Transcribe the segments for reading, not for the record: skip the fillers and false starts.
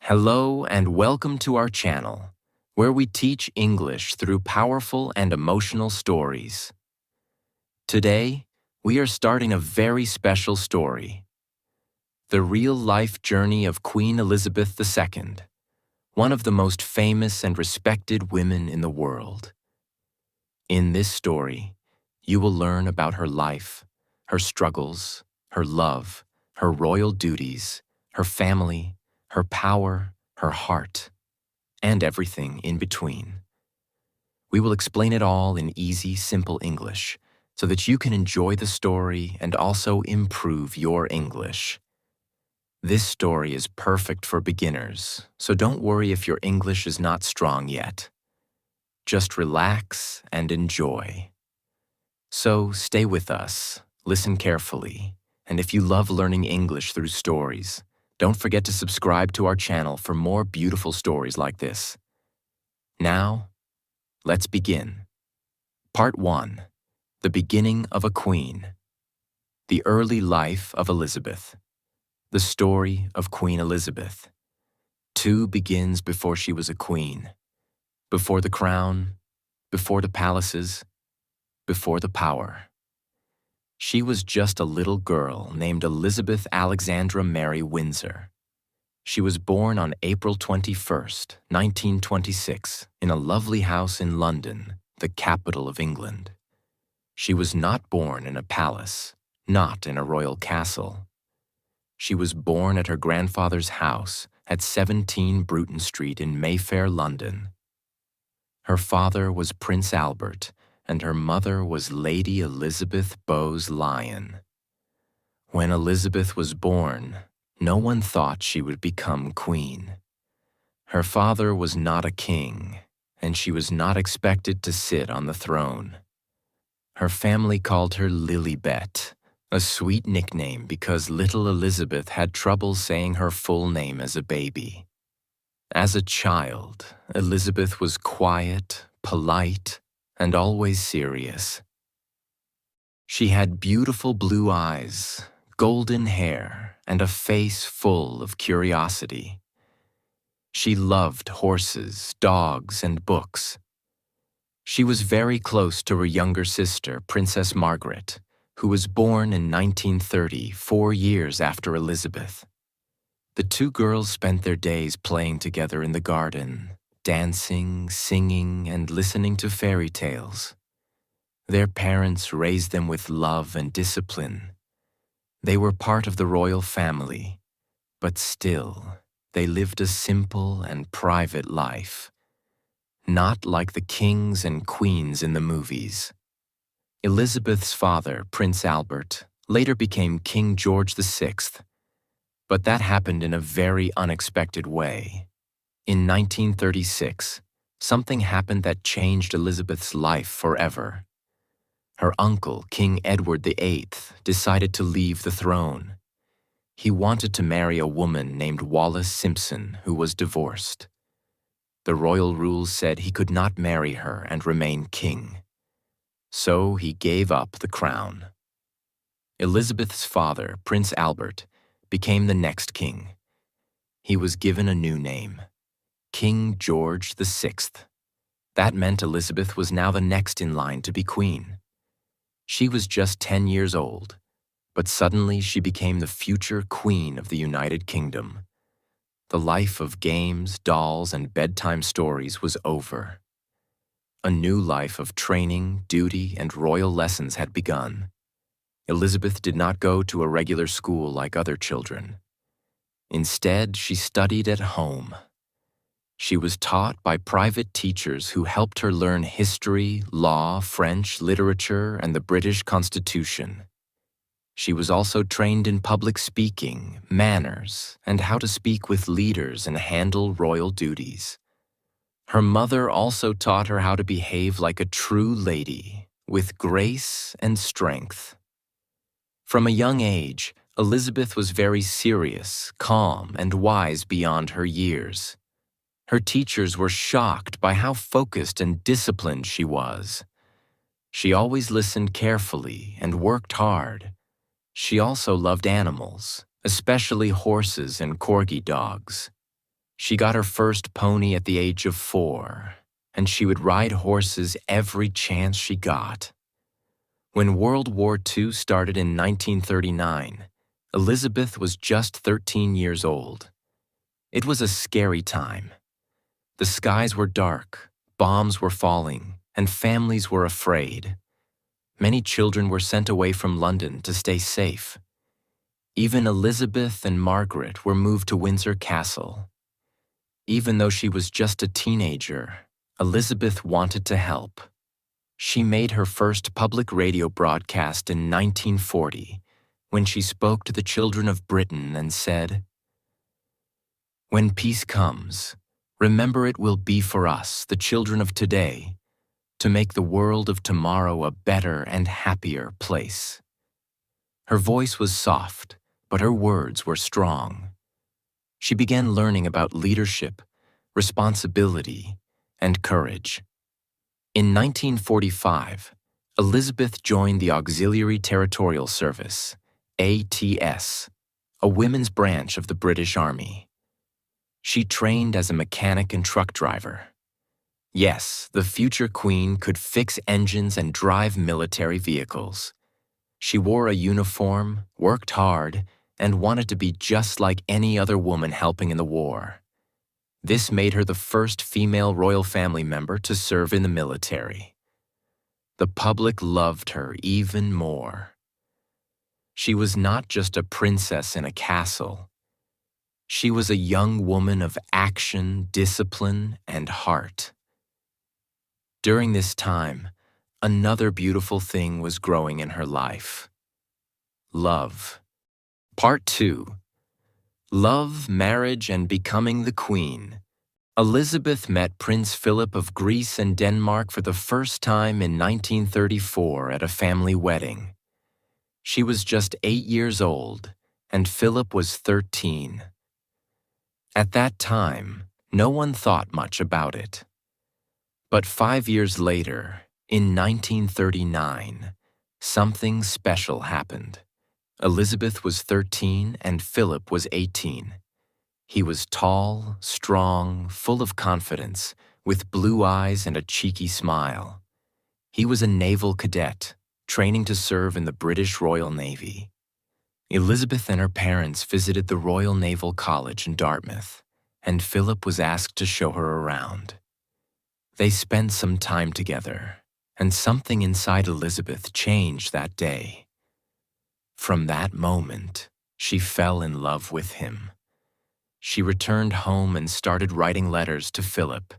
Hello and welcome to our channel, where we teach English through powerful and emotional stories. Today, we are starting a very special story, the real-life journey of Queen Elizabeth II, one of the most famous and respected women in the world. In this story, you will learn about her life, her struggles, her love, her royal duties, her family, her power, her heart, and everything in between. We will explain it all in easy, simple English so that you can enjoy the story and also improve your English. This story is perfect for beginners, so don't worry if your English is not strong yet. Just relax and enjoy. So stay with us, listen carefully, and if you love learning English through stories, don't forget to subscribe to our channel for more beautiful stories like this. Now, let's begin. Part 1. The Beginning of a Queen. The Early Life of Elizabeth. The Story of Queen Elizabeth. 2 begins before she was a queen. Before the crown, before the palaces, before the power. She was just a little girl named Elizabeth Alexandra Mary Windsor. She was born on April 21st, 1926, in a lovely house in London, the capital of England. She was not born in a palace, not in a royal castle. She was born at her grandfather's house at 17 Bruton Street in Mayfair, London. Her father was Prince Albert, and her mother was Lady Elizabeth Bowes-Lyon. When Elizabeth was born, no one thought she would become queen. Her father was not a king, and she was not expected to sit on the throne. Her family called her Lilibet, a sweet nickname because little Elizabeth had trouble saying her full name as a baby. As a child, Elizabeth was quiet, polite, and always serious. She had beautiful blue eyes, golden hair, and a face full of curiosity. She loved horses, dogs, and books. She was very close to her younger sister, Princess Margaret, who was born in 1930, 4 years after Elizabeth. The two girls spent their days playing together in the garden, dancing, singing, and listening to fairy tales. Their parents raised them with love and discipline. They were part of the royal family, but still, they lived a simple and private life, not like the kings and queens in the movies. Elizabeth's father, Prince Albert, later became King George VI, but that happened in a very unexpected way. In 1936, something happened that changed Elizabeth's life forever. Her uncle, King Edward VIII, decided to leave the throne. He wanted to marry a woman named Wallis Simpson, who was divorced. The royal rules said he could not marry her and remain king. So he gave up the crown. Elizabeth's father, Prince Albert, became the next king. He was given a new name, King George VI. That meant Elizabeth was now the next in line to be queen. She was just 10 years old, but suddenly she became the future queen of the United Kingdom. The life of games, dolls, and bedtime stories was over. A new life of training, duty, and royal lessons had begun. Elizabeth did not go to a regular school like other children. Instead, she studied at home. She was taught by private teachers who helped her learn history, law, French, literature, and the British Constitution. She was also trained in public speaking, manners, and how to speak with leaders and handle royal duties. Her mother also taught her how to behave like a true lady, with grace and strength. From a young age, Elizabeth was very serious, calm, and wise beyond her years. Her teachers were shocked by how focused and disciplined she was. She always listened carefully and worked hard. She also loved animals, especially horses and corgi dogs. She got her first pony at the age of 4, and she would ride horses every chance she got. When World War II started in 1939, Elizabeth was just 13 years old. It was a scary time. The skies were dark, bombs were falling, and families were afraid. Many children were sent away from London to stay safe. Even Elizabeth and Margaret were moved to Windsor Castle. Even though she was just a teenager, Elizabeth wanted to help. She made her first public radio broadcast in 1940 when she spoke to the children of Britain and said, "When peace comes, remember it will be for us, the children of today, to make the world of tomorrow a better and happier place." Her voice was soft, but her words were strong. She began learning about leadership, responsibility, and courage. In 1945, Elizabeth joined the Auxiliary Territorial Service, ATS, a women's branch of the British Army. She trained as a mechanic and truck driver. Yes, the future queen could fix engines and drive military vehicles. She wore a uniform, worked hard, and wanted to be just like any other woman helping in the war. This made her the first female royal family member to serve in the military. The public loved her even more. She was not just a princess in a castle. She was a young woman of action, discipline, and heart. During this time, another beautiful thing was growing in her life: love. Part 2. Love, Marriage, and Becoming the Queen. Elizabeth met Prince Philip of Greece and Denmark for the first time in 1934 at a family wedding. She was just 8 years old, and Philip was 13. At that time, no one thought much about it. But 5 years later, in 1939, something special happened. Elizabeth was 13 and Philip was 18. He was tall, strong, full of confidence, with blue eyes and a cheeky smile. He was a naval cadet, training to serve in the British Royal Navy. Elizabeth and her parents visited the Royal Naval College in Dartmouth, and Philip was asked to show her around. They spent some time together, and something inside Elizabeth changed that day. From that moment, she fell in love with him. She returned home and started writing letters to Philip.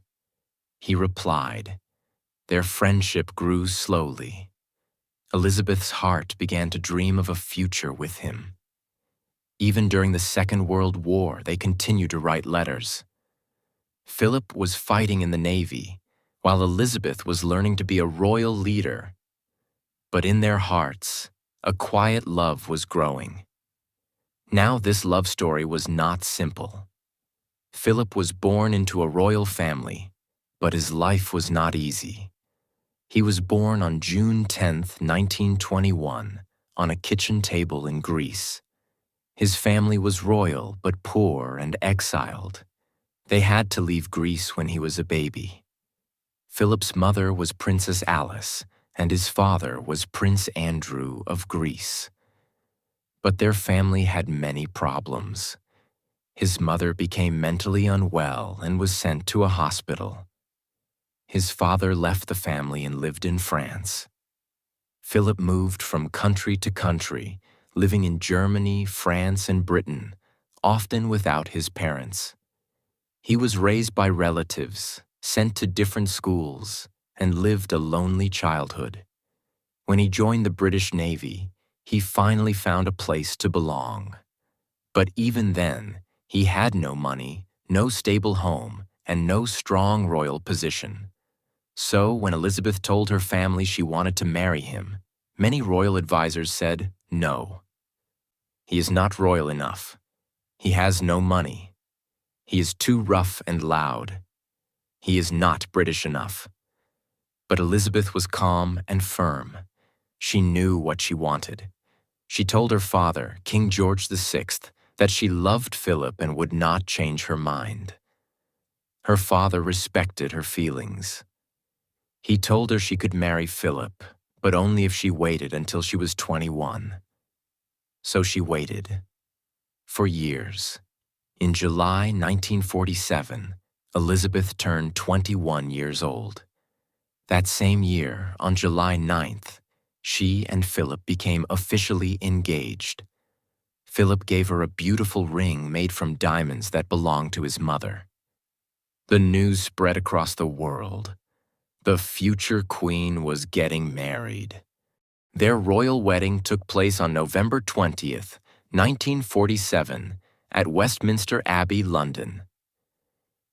He replied. Their friendship grew slowly. Elizabeth's heart began to dream of a future with him. Even during the Second World War, they continued to write letters. Philip was fighting in the Navy, while Elizabeth was learning to be a royal leader. But in their hearts, a quiet love was growing. Now this love story was not simple. Philip was born into a royal family, but his life was not easy. He was born on June 10, 1921, on a kitchen table in Greece. His family was royal but poor and exiled. They had to leave Greece when he was a baby. Philip's mother was Princess Alice, and his father was Prince Andrew of Greece. But their family had many problems. His mother became mentally unwell and was sent to a hospital. His father left the family and lived in France. Philip moved from country to country, living in Germany, France, and Britain, often without his parents. He was raised by relatives, sent to different schools, and lived a lonely childhood. When he joined the British Navy, he finally found a place to belong. But even then, he had no money, no stable home, and no strong royal position. So when Elizabeth told her family she wanted to marry him, many royal advisors said no. He is not royal enough. He has no money. He is too rough and loud. He is not British enough. But Elizabeth was calm and firm. She knew what she wanted. She told her father, King George VI, that she loved Philip and would not change her mind. Her father respected her feelings. He told her she could marry Philip, but only if she waited until she was 21. So she waited. For years. In July 1947, Elizabeth turned 21 years old. That same year, on July 9th, she and Philip became officially engaged. Philip gave her a beautiful ring made from diamonds that belonged to his mother. The news spread across the world. The future queen was getting married. Their royal wedding took place on November 20th, 1947, at Westminster Abbey, London.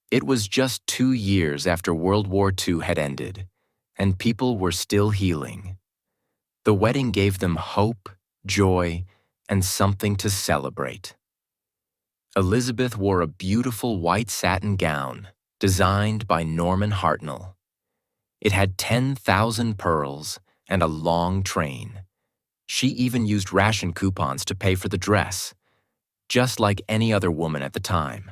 It was just 2 years after World War II had ended, and people were still healing. The wedding gave them hope, joy, and something to celebrate. Elizabeth wore a beautiful white satin gown designed by Norman Hartnell. It had 10,000 pearls and a long train. She even used ration coupons to pay for the dress, just like any other woman at the time.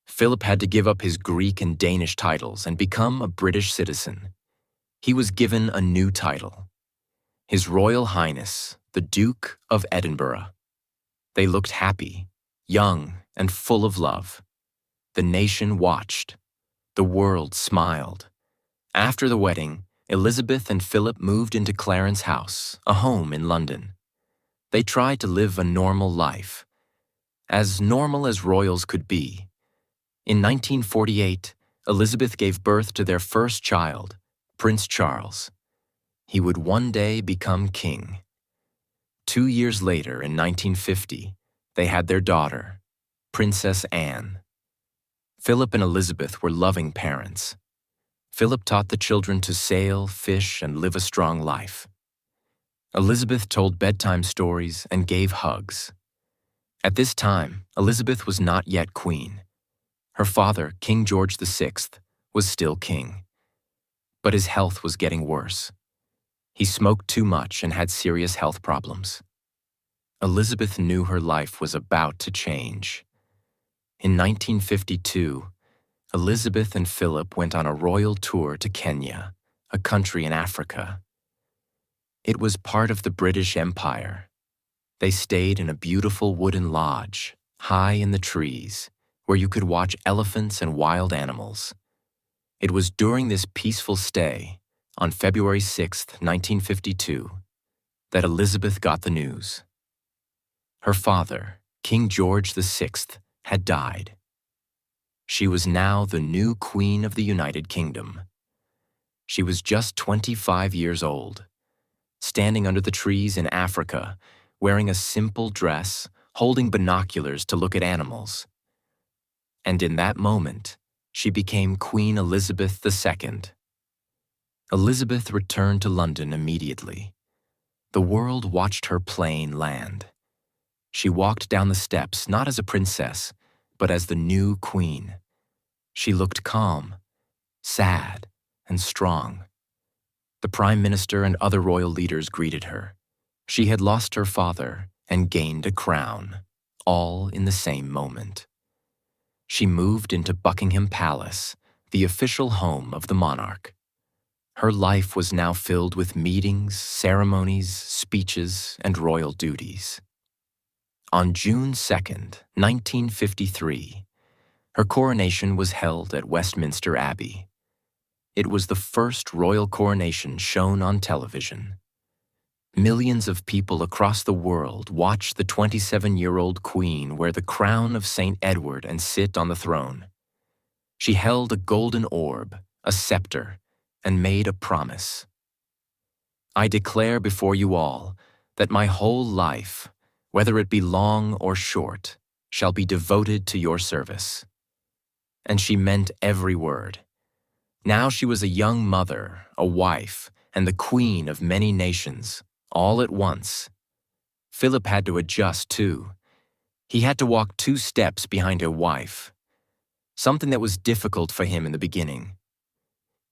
Philip had to give up his Greek and Danish titles and become a British citizen. He was given a new title, His Royal Highness, the Duke of Edinburgh. They looked happy, young, and full of love. The nation watched. The world smiled. After the wedding, Elizabeth and Philip moved into Clarence House, a home in London. They tried to live a normal life, as normal as royals could be. In 1948, Elizabeth gave birth to their first child, Prince Charles. He would one day become king. 2 years later, in 1950, they had their daughter, Princess Anne. Philip and Elizabeth were loving parents. Philip taught the children to sail, fish, and live a strong life. Elizabeth told bedtime stories and gave hugs. At this time, Elizabeth was not yet queen. Her father, King George VI, was still king. But his health was getting worse. He smoked too much and had serious health problems. Elizabeth knew her life was about to change. In 1952, Elizabeth and Philip went on a royal tour to Kenya, a country in Africa. It was part of the British Empire. They stayed in a beautiful wooden lodge, high in the trees, where you could watch elephants and wild animals. It was during this peaceful stay, on February 6, 1952, that Elizabeth got the news. Her father, King George VI, had died. She was now the new Queen of the United Kingdom. She was just 25 years old, standing under the trees in Africa, wearing a simple dress, holding binoculars to look at animals. And in that moment, she became Queen Elizabeth II. Elizabeth returned to London immediately. The world watched her plane land. She walked down the steps not as a princess, but as the new queen. She looked calm, sad, and strong. The Prime Minister and other royal leaders greeted her. She had lost her father and gained a crown, all in the same moment. She moved into Buckingham Palace, the official home of the monarch. Her life was now filled with meetings, ceremonies, speeches, and royal duties. On June 2nd, 1953, her coronation was held at Westminster Abbey. It was the first royal coronation shown on television. Millions of people across the world watched the 27-year-old queen wear the crown of St. Edward and sit on the throne. She held a golden orb, a scepter, and made a promise. "I declare before you all that my whole life, whether it be long or short, shall be devoted to your service." And she meant every word. Now she was a young mother, a wife, and the queen of many nations, all at once. Philip had to adjust too. He had to walk 2 steps behind her wife, something that was difficult for him in the beginning.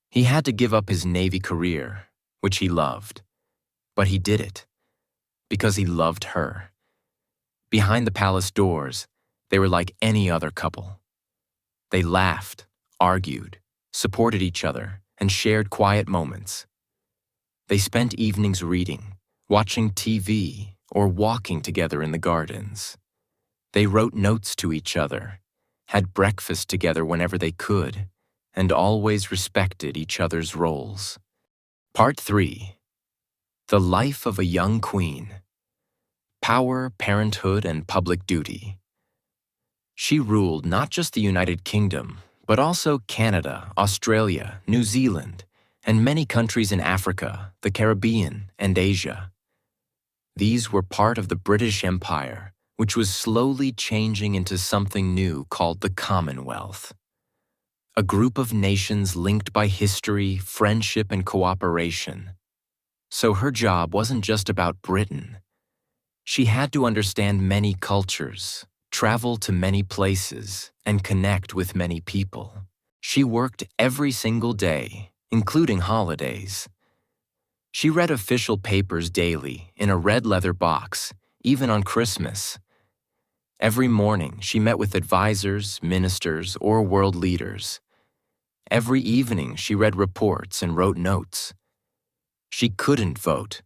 He had to give up his Navy career, which he loved, but he did it because he loved her. Behind the palace doors, they were like any other couple. They laughed, argued, supported each other, and shared quiet moments. They spent evenings reading, watching TV, or walking together in the gardens. They wrote notes to each other, had breakfast together whenever they could, and always respected each other's roles. Part 3. The Life of a Young Queen. Power, Parenthood, and Public Duty. She ruled not just the United Kingdom, but also Canada, Australia, New Zealand, and many countries in Africa, the Caribbean, and Asia. These were part of the British Empire, which was slowly changing into something new called the Commonwealth. A group of nations linked by history, friendship, and cooperation. So her job wasn't just about Britain. She had to understand many cultures, travel to many places, and connect with many people. She worked every single day, including holidays. She read official papers daily in a red leather box, even on Christmas. Every morning, she met with advisors, ministers, or world leaders. Every evening, she read reports and wrote notes. She couldn't vote.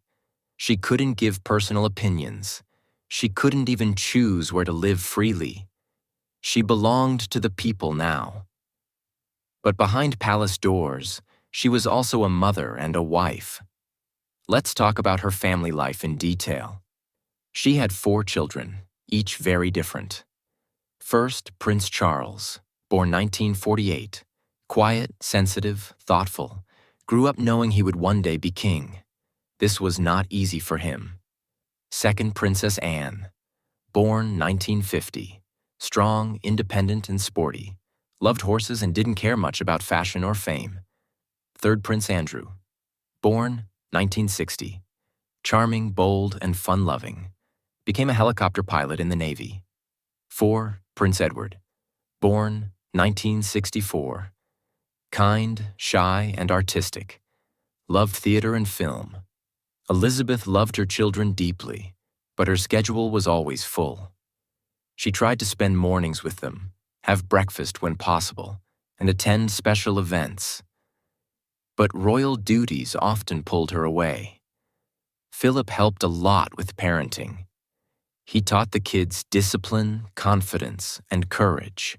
She couldn't give personal opinions. She couldn't even choose where to live freely. She belonged to the people now. But behind palace doors, she was also a mother and a wife. Let's talk about her family life in detail. She had 4 children, each very different. First, Prince Charles, born 1948, quiet, sensitive, thoughtful, grew up knowing he would one day be king. This was not easy for him. Second, Princess Anne, born 1950, strong, independent, and sporty, loved horses and didn't care much about fashion or fame. Third, Prince Andrew, born 1960, charming, bold, and fun-loving, became a helicopter pilot in the Navy. 4, Prince Edward, born 1964, kind, shy, and artistic, loved theater and film. Elizabeth loved her children deeply, but her schedule was always full. She tried to spend mornings with them, have breakfast when possible, and attend special events. But royal duties often pulled her away. Philip helped a lot with parenting. He taught the kids discipline, confidence, and courage.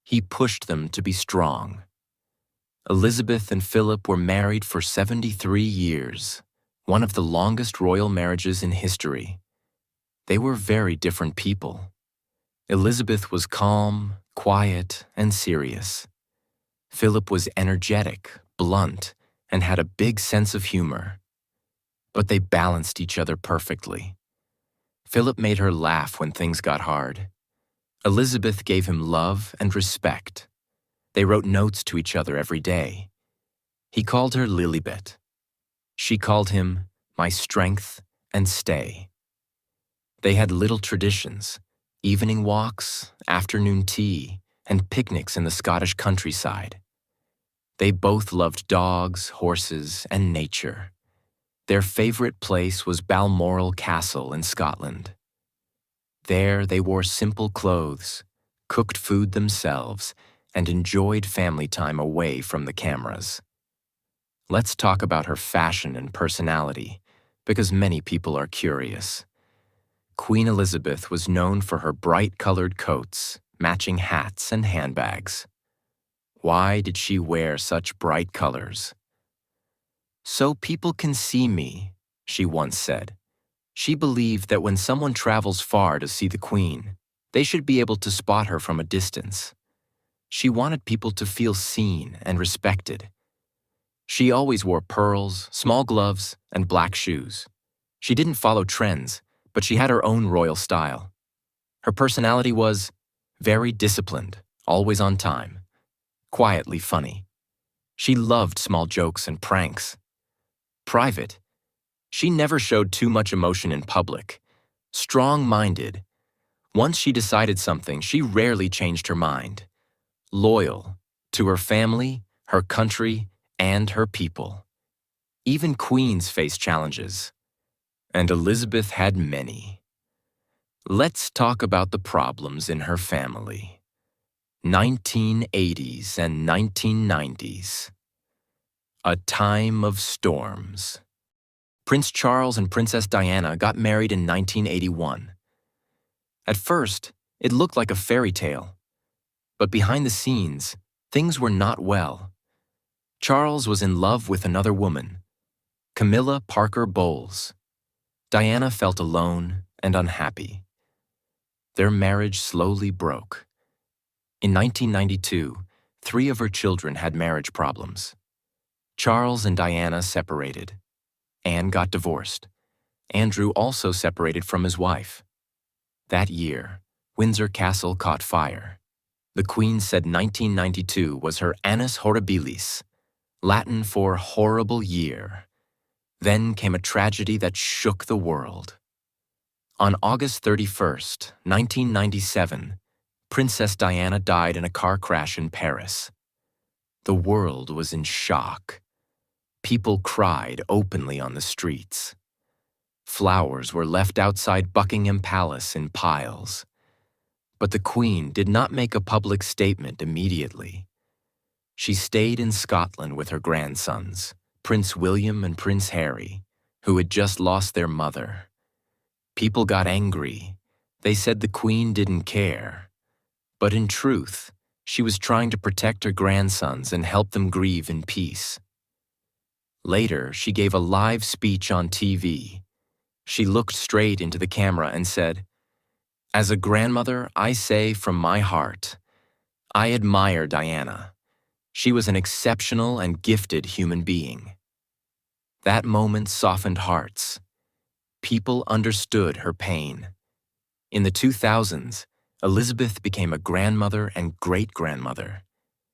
He pushed them to be strong. Elizabeth and Philip were married for 73 years, one of the longest royal marriages in history. They were very different people. Elizabeth was calm, quiet, and serious. Philip was energetic, blunt, and had a big sense of humor. But they balanced each other perfectly. Philip made her laugh when things got hard. Elizabeth gave him love and respect. They wrote notes to each other every day. He called her Lilibet. She called him my strength and stay. They had little traditions, evening walks, afternoon tea, and picnics in the Scottish countryside. They both loved dogs, horses, and nature. Their favorite place was Balmoral Castle in Scotland. There they wore simple clothes, cooked food themselves, and enjoyed family time away from the cameras. Let's talk about her fashion and personality, because many people are curious. Queen Elizabeth was known for her bright-colored coats, matching hats, and handbags. Why did she wear such bright colors? "So people can see me," she once said. She believed that when someone travels far to see the Queen, they should be able to spot her from a distance. She wanted people to feel seen and respected. She always wore pearls, small gloves, and black shoes. She didn't follow trends, but she had her own royal style. Her personality was very disciplined, always on time, quietly funny. She loved small jokes and pranks. Private, she never showed too much emotion in public. Strong-minded. Once she decided something, she rarely changed her mind. Loyal to her family, her country, and her people. Even queens face challenges, and Elizabeth had many. Let's talk about the problems in her family. 1980s and 1990s. A time of storms. Prince Charles and Princess Diana got married in 1981. At first, it looked like a fairy tale. But behind the scenes, things were not well. Charles was in love with another woman, Camilla Parker Bowles. Diana felt alone and unhappy. Their marriage slowly broke. In 1992, 3 of her children had marriage problems. Charles and Diana separated. Anne got divorced. Andrew also separated from his wife. That year, Windsor Castle caught fire. The Queen said 1992 was her annus horribilis, Latin for horrible year. Then came a tragedy that shook the world. On August 31st, 1997, Princess Diana died in a car crash in Paris. The world was in shock. People cried openly on the streets. Flowers were left outside Buckingham Palace in piles. But the Queen did not make a public statement immediately. She stayed in Scotland with her grandsons, Prince William and Prince Harry, who had just lost their mother. People got angry. They said the Queen didn't care. But in truth, she was trying to protect her grandsons and help them grieve in peace. Later, she gave a live speech on TV. She looked straight into the camera and said, "As a grandmother, I say from my heart, I admire Diana. She was an exceptional and gifted human being." That moment softened hearts. People understood her pain. In the 2000s, Elizabeth became a grandmother and great-grandmother.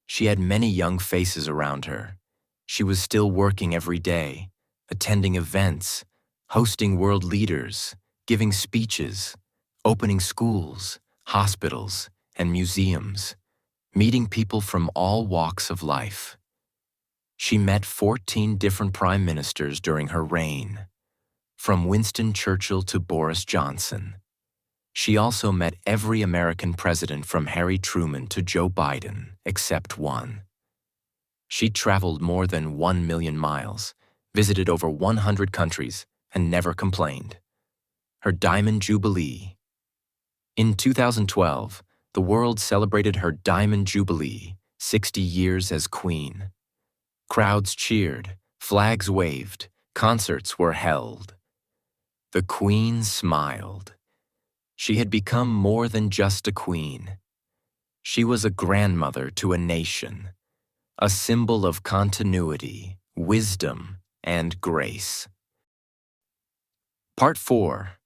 She had many young faces around her. She was still working every day, attending events, hosting world leaders, giving speeches, opening schools, hospitals, and museums, meeting people from all walks of life. She met 14 different prime ministers during her reign, from Winston Churchill to Boris Johnson. She also met every American president from Harry Truman to Joe Biden, except one. She traveled more than 1 million miles, visited over 100 countries, and never complained. Her Diamond Jubilee. In 2012, the world celebrated her Diamond Jubilee, 60 years as Queen. Crowds cheered, flags waved, concerts were held. The Queen smiled. She had become more than just a queen. She was a grandmother to a nation, a symbol of continuity, wisdom, and grace. Part 4.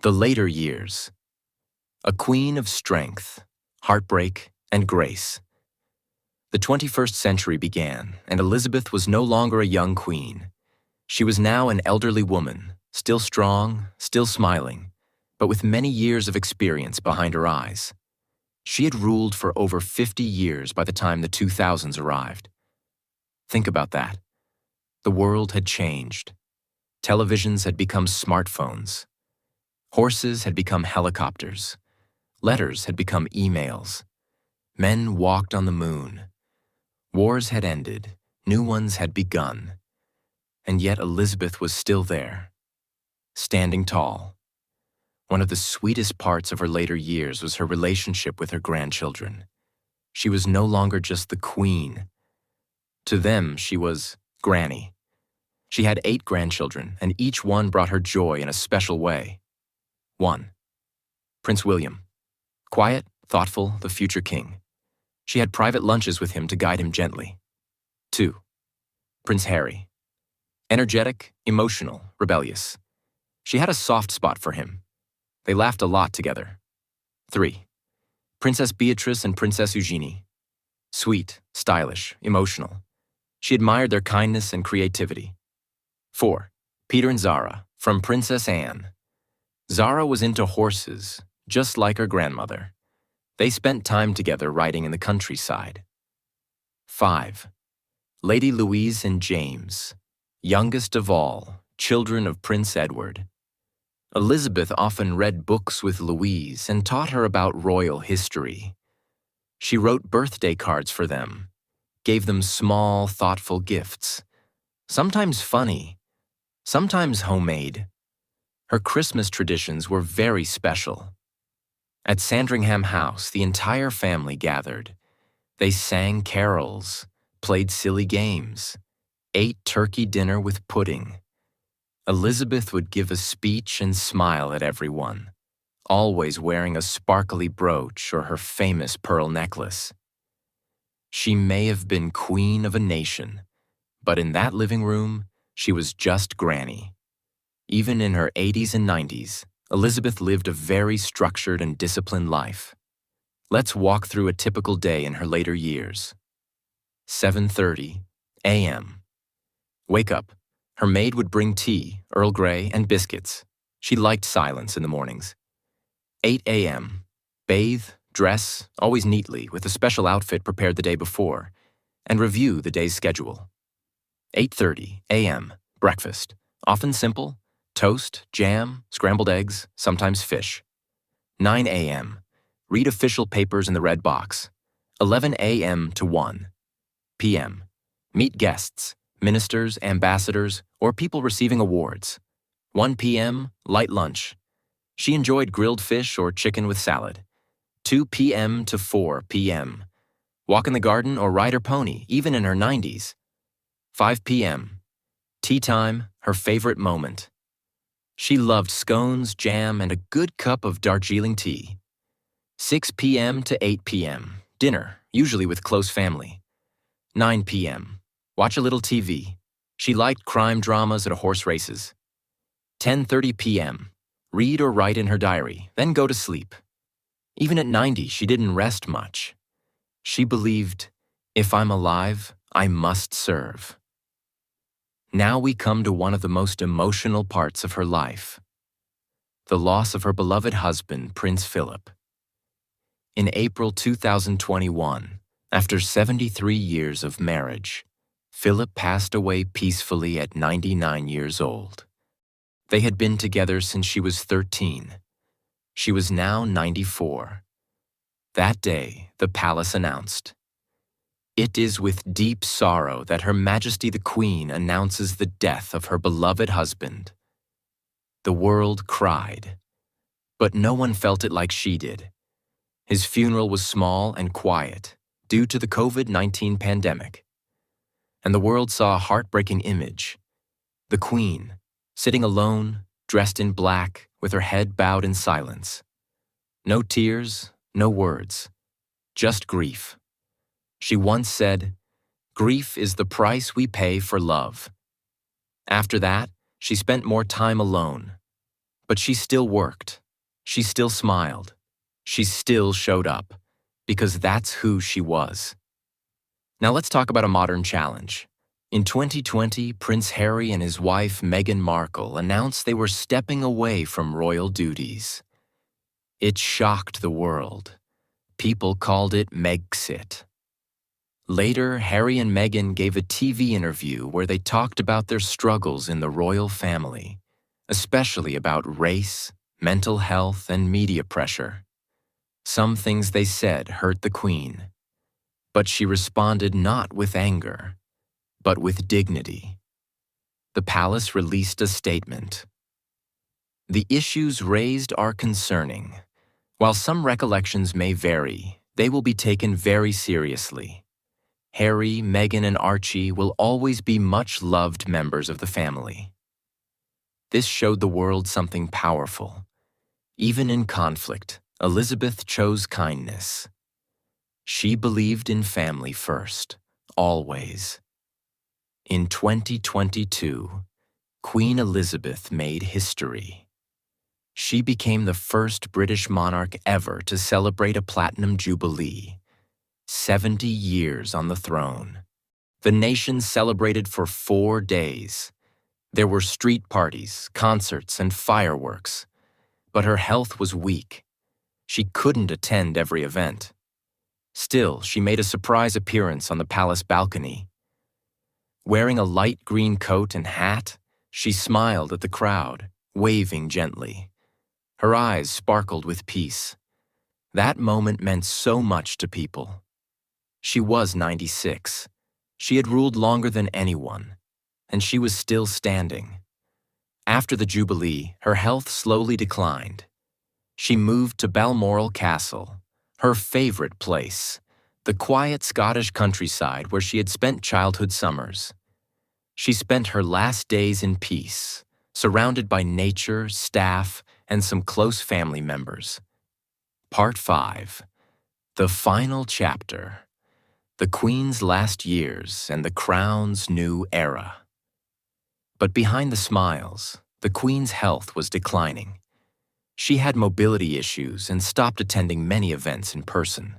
The Later Years. A queen of strength, heartbreak, and grace. The 21st century began, and Elizabeth was no longer a young queen. She was now an elderly woman, still strong, still smiling, but with many years of experience behind her eyes. She had ruled for over 50 years by the time the 2000s arrived. Think about that. The world had changed. Televisions had become smartphones. Horses had become helicopters. Letters had become emails. Men walked on the moon. Wars had ended. New ones had begun. And yet Elizabeth was still there, standing tall. One of the sweetest parts of her later years was her relationship with her grandchildren. She was no longer just the queen. To them, she was Granny. She had 8 grandchildren, and each one brought her joy in a special way. 1. Prince William. Quiet, thoughtful, the future king. She had private lunches with him to guide him gently. 2. Prince Harry. Energetic, emotional, rebellious. She had a soft spot for him. They laughed a lot together. 3. Princess Beatrice and Princess Eugenie. Sweet, stylish, emotional. She admired their kindness and creativity. 4. Peter and Zara, from Princess Anne. Zara was into horses, just like her grandmother. They spent time together riding in the countryside. 5. Lady Louise and James, youngest of all, children of Prince Edward. Elizabeth often read books with Louise and taught her about royal history. She wrote birthday cards for them, gave them small, thoughtful gifts, sometimes funny, sometimes homemade. Her Christmas traditions were very special. At Sandringham House, the entire family gathered. They sang carols, played silly games, ate turkey dinner with pudding. Elizabeth would give a speech and smile at everyone, always wearing a sparkly brooch or her famous pearl necklace. She may have been queen of a nation, but in that living room, she was just Granny. Even in her 80s and 90s, Elizabeth lived a very structured and disciplined life. Let's walk through a typical day in her later years. 7:30 a.m. Wake up. Her maid would bring tea, Earl Grey, and biscuits. She liked silence in the mornings. 8 a.m. Bathe, dress, always neatly, with a special outfit prepared the day before, and review the day's schedule. 8:30 a.m. Breakfast. Often simple: toast, jam, scrambled eggs, sometimes fish. 9 a.m. Read official papers in the red box. 11 a.m. to 1 p.m. Meet guests, ministers, ambassadors, or people receiving awards. 1 p.m. Light lunch. She enjoyed grilled fish or chicken with salad. 2 p.m. to 4 p.m. Walk in the garden or ride her pony, even in her 90s. 5 p.m. Tea time, her favorite moment. She loved scones, jam, and a good cup of Darjeeling tea. 6 p.m. to 8 p.m. Dinner, usually with close family. 9 p.m. Watch a little TV. She liked crime dramas at horse races. 10:30 p.m. Read or write in her diary, then go to sleep. Even at 90, she didn't rest much. She believed, if I'm alive, I must serve. Now we come to one of the most emotional parts of her life: the loss of her beloved husband, Prince Philip. In April 2021, after 73 years of marriage, Philip passed away peacefully at 99 years old. They had been together since she was 13. She was now 94. That day, the palace announced, "It is with deep sorrow that Her Majesty the Queen announces the death of her beloved husband." The world cried, but no one felt it like she did. His funeral was small and quiet due to the COVID-19 pandemic. And the world saw a heartbreaking image: the Queen, sitting alone, dressed in black, with her head bowed in silence. No tears, no words, just grief. She once said, "Grief is the price we pay for love." After that, she spent more time alone. But she still worked. She still smiled. She still showed up, because that's who she was. Now let's talk about a modern challenge. In 2020, Prince Harry and his wife Meghan Markle announced they were stepping away from royal duties. It shocked the world. People called it Megxit. Later, Harry and Meghan gave a TV interview where they talked about their struggles in the royal family, especially about race, mental health, and media pressure. Some things they said hurt the Queen, but she responded not with anger, but with dignity. The palace released a statement. "The issues raised are concerning. While some recollections may vary, they will be taken very seriously. Harry, Meghan, and Archie will always be much-loved members of the family." This showed the world something powerful. Even in conflict, Elizabeth chose kindness. She believed in family first, always. In 2022, Queen Elizabeth made history. She became the first British monarch ever to celebrate a platinum jubilee, 70 years on the throne. The nation celebrated for 4 days. There were street parties, concerts, and fireworks. But her health was weak. She couldn't attend every event. Still, she made a surprise appearance on the palace balcony. Wearing a light green coat and hat, she smiled at the crowd, waving gently. Her eyes sparkled with peace. That moment meant so much to people. She was 96. She had ruled longer than anyone, and she was still standing. After the Jubilee, her health slowly declined. She moved to Balmoral Castle, her favorite place, the quiet Scottish countryside where she had spent childhood summers. She spent her last days in peace, surrounded by nature, staff, and some close family members. Part 5. The final chapter. The Queen's last years and the Crown's new era. But behind the smiles, the Queen's health was declining. She had mobility issues and stopped attending many events in person.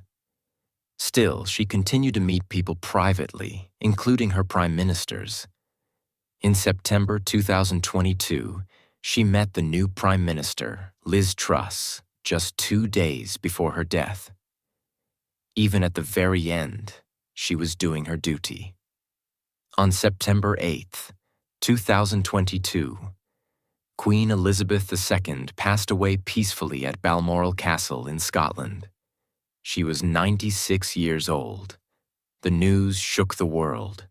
Still, she continued to meet people privately, including her prime ministers. In September 2022, she met the new Prime Minister, Liz Truss, just 2 days before her death. Even at the very end, she was doing her duty. On September 8th, 2022, Queen Elizabeth II passed away peacefully at Balmoral Castle in Scotland. She was 96 years old. The news shook the world.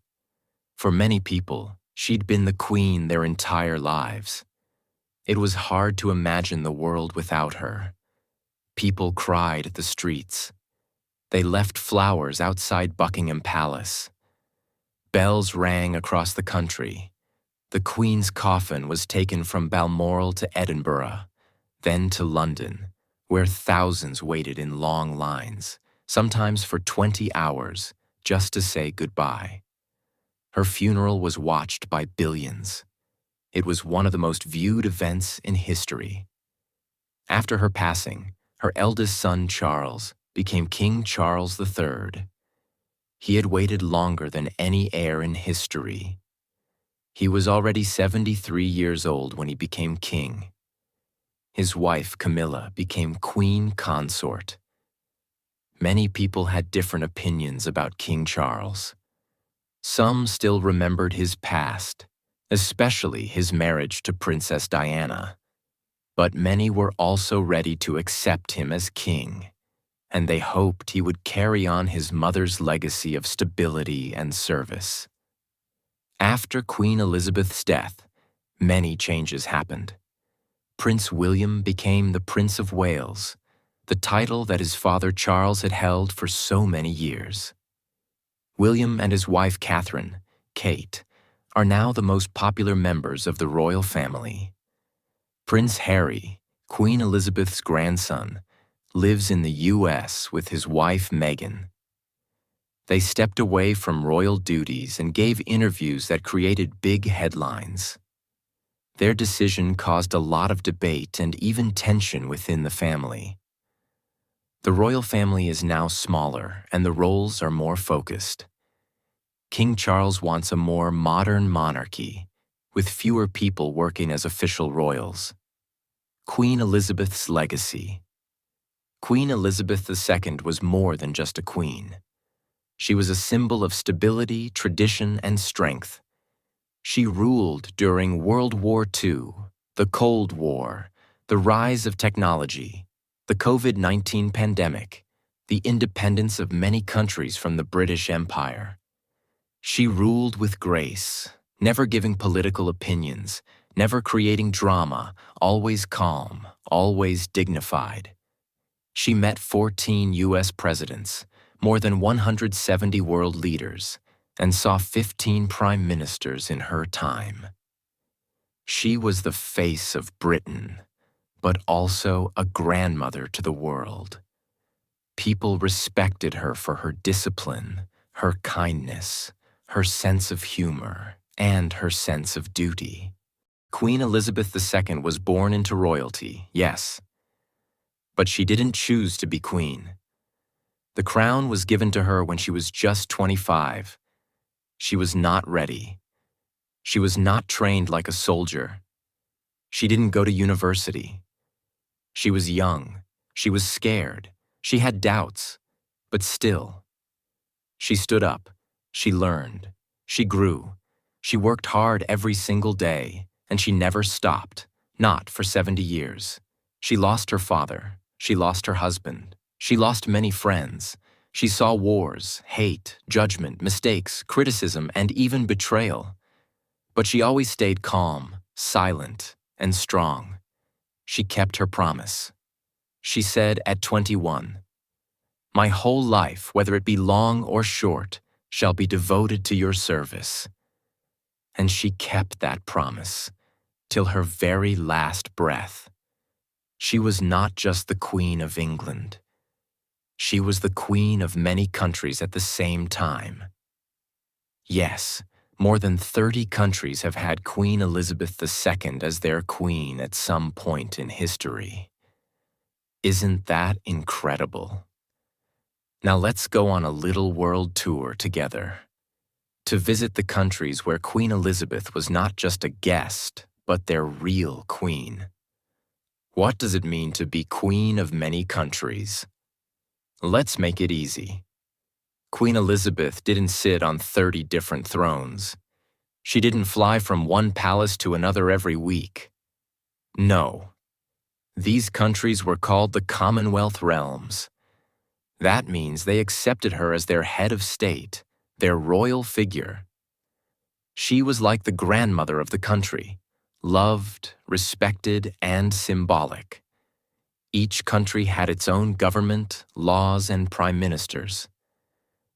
For many people, she'd been the Queen their entire lives. It was hard to imagine the world without her. People cried at the streets. They left flowers outside Buckingham Palace. Bells rang across the country. The Queen's coffin was taken from Balmoral to Edinburgh, then to London, where thousands waited in long lines, sometimes for 20 hours, just to say goodbye. Her funeral was watched by billions. It was one of the most viewed events in history. After her passing, her eldest son, Charles, became King Charles III. He had waited longer than any heir in history. He was already 73 years old when he became king. His wife, Camilla, became Queen Consort. Many people had different opinions about King Charles. Some still remembered his past, especially his marriage to Princess Diana. But many were also ready to accept him as king, and they hoped he would carry on his mother's legacy of stability and service. After Queen Elizabeth's death, many changes happened. Prince William became the Prince of Wales, the title that his father Charles had held for so many years. William and his wife Catherine, Kate, are now the most popular members of the royal family. Prince Harry, Queen Elizabeth's grandson, lives in the U.S. with his wife Meghan. They stepped away from royal duties and gave interviews that created big headlines. Their decision caused a lot of debate and even tension within the family. The royal family is now smaller and the roles are more focused. King Charles wants a more modern monarchy, with fewer people working as official royals. Queen Elizabeth's legacy. Queen Elizabeth II was more than just a queen. She was a symbol of stability, tradition, and strength. She ruled during World War II, the Cold War, the rise of technology, the COVID-19 pandemic, the independence of many countries from the British Empire. She ruled with grace, never giving political opinions, never creating drama, always calm, always dignified. She met 14 U.S. presidents, more than 170 world leaders, and saw 15 prime ministers in her time. She was the face of Britain, but also a grandmother to the world. People respected her for her discipline, her kindness, her sense of humor, and her sense of duty. Queen Elizabeth II was born into royalty, yes, but she didn't choose to be queen. The crown was given to her when she was just 25. She was not ready. She was not trained like a soldier. She didn't go to university. She was young. She was scared. She had doubts. But still, she stood up. She learned. She grew. She worked hard every single day, and she never stopped, not for 70 years. She lost her father. She lost her husband. She lost many friends. She saw wars, hate, judgment, mistakes, criticism, and even betrayal. But she always stayed calm, silent, and strong. She kept her promise. She said at 21, "My whole life, whether it be long or short, shall be devoted to your service." And she kept that promise till her very last breath. She was not just the Queen of England. She was the queen of many countries at the same time. Yes, more than 30 countries have had Queen Elizabeth II as their queen at some point in history. Isn't that incredible? Now let's go on a little world tour together to visit the countries where Queen Elizabeth was not just a guest, but their real queen. What does it mean to be queen of many countries? Let's make it easy. Queen Elizabeth didn't sit on 30 different thrones. She didn't fly from one palace to another every week. No. These countries were called the Commonwealth realms. That means they accepted her as their head of state, their royal figure. She was like the grandmother of the country, loved, respected, and symbolic. Each country had its own government, laws, and prime ministers.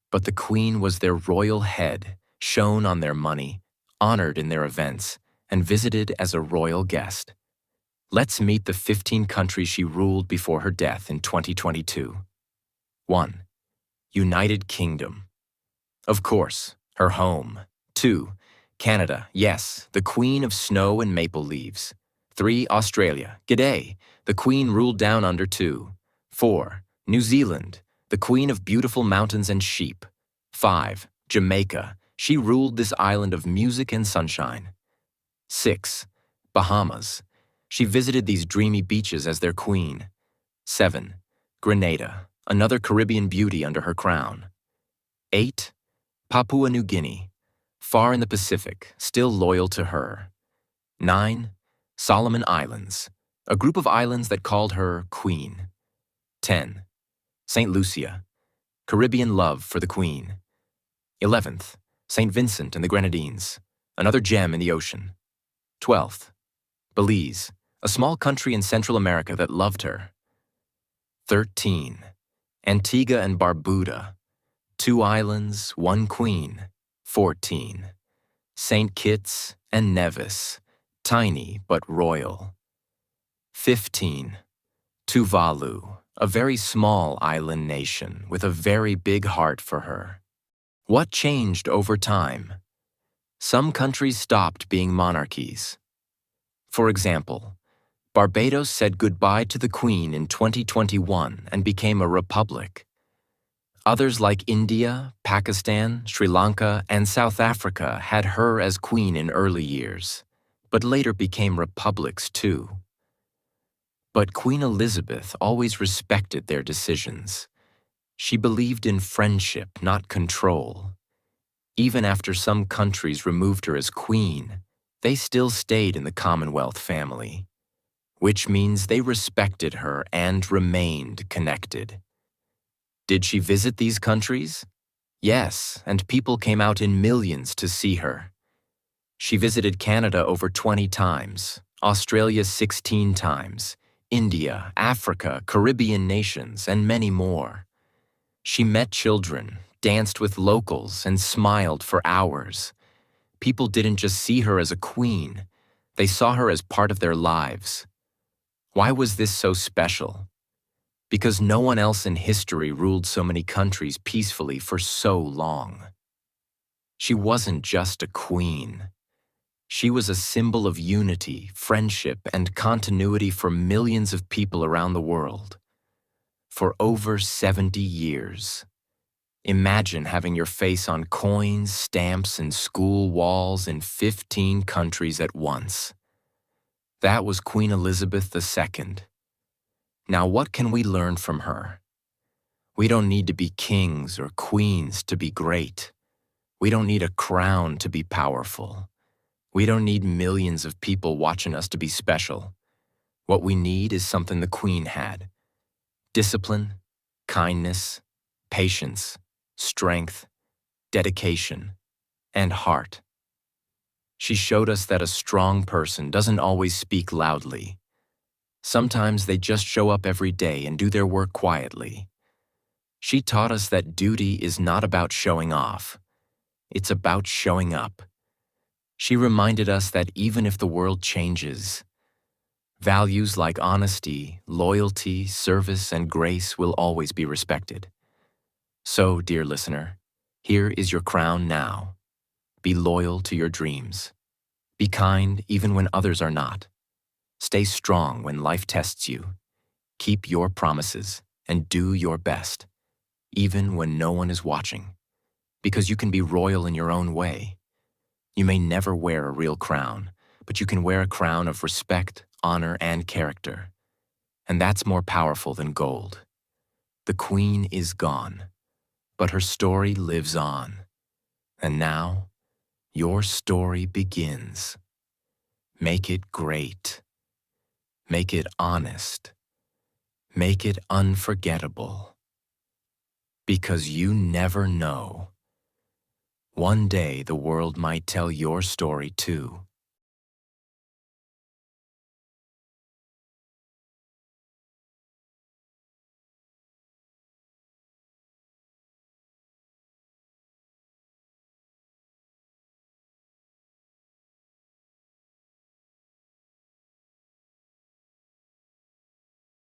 But the Queen was their royal head, shown on their money, honored in their events, and visited as a royal guest. Let's meet the 15 countries she ruled before her death in 2022. 1. United Kingdom. Of course, her home. 2. Canada, yes, the Queen of Snow and Maple Leaves. 3. Australia, g'day, the Queen ruled down under 2. 4. New Zealand, the Queen of beautiful mountains and sheep. 5. Jamaica, she ruled this island of music and sunshine. 6. Bahamas, she visited these dreamy beaches as their queen. 7. Grenada, another Caribbean beauty under her crown. 8. Papua New Guinea, far in the Pacific, still loyal to her. 9. Solomon Islands, a group of islands that called her Queen. 10. St. Lucia, Caribbean love for the Queen. 11th, St. Vincent and the Grenadines, another gem in the ocean. 12th, Belize, a small country in Central America that loved her. 13. Antigua and Barbuda, 2 islands, 1 queen. 14. St. Kitts and Nevis, tiny but royal. 15. Tuvalu, a very small island nation with a very big heart for her. What changed over time? Some countries stopped being monarchies. For example, Barbados said goodbye to the Queen in 2021 and became a republic. Others like India, Pakistan, Sri Lanka, and South Africa had her as queen in early years, but later became republics too. But Queen Elizabeth always respected their decisions. She believed in friendship, not control. Even after some countries removed her as queen, they still stayed in the Commonwealth family, which means they respected her and remained connected. Did she visit these countries? Yes, and people came out in millions to see her. She visited Canada over 20 times, Australia 16 times, India, Africa, Caribbean nations, and many more. She met children, danced with locals, and smiled for hours. People didn't just see her as a queen, they saw her as part of their lives. Why was this so special? Because no one else in history ruled so many countries peacefully for so long. She wasn't just a queen. She was a symbol of unity, friendship, and continuity for millions of people around the world. For over 70 years. Imagine having your face on coins, stamps, and school walls in 15 countries at once. That was Queen Elizabeth II. Now, what can we learn from her? We don't need to be kings or queens to be great. We don't need a crown to be powerful. We don't need millions of people watching us to be special. What we need is something the Queen had: discipline, kindness, patience, strength, dedication, and heart. She showed us that a strong person doesn't always speak loudly. Sometimes they just show up every day and do their work quietly. She taught us that duty is not about showing off. It's about showing up. She reminded us that even if the world changes, values like honesty, loyalty, service, and grace will always be respected. So, dear listener, here is your crown now. Be loyal to your dreams. Be kind even when others are not. Stay strong when life tests you. Keep your promises and do your best, even when no one is watching, because you can be royal in your own way. You may never wear a real crown, but you can wear a crown of respect, honor, and character. And that's more powerful than gold. The queen is gone, but her story lives on. And now, your story begins. Make it great. Make it honest. Make it unforgettable. Because you never know. One day the world might tell your story too.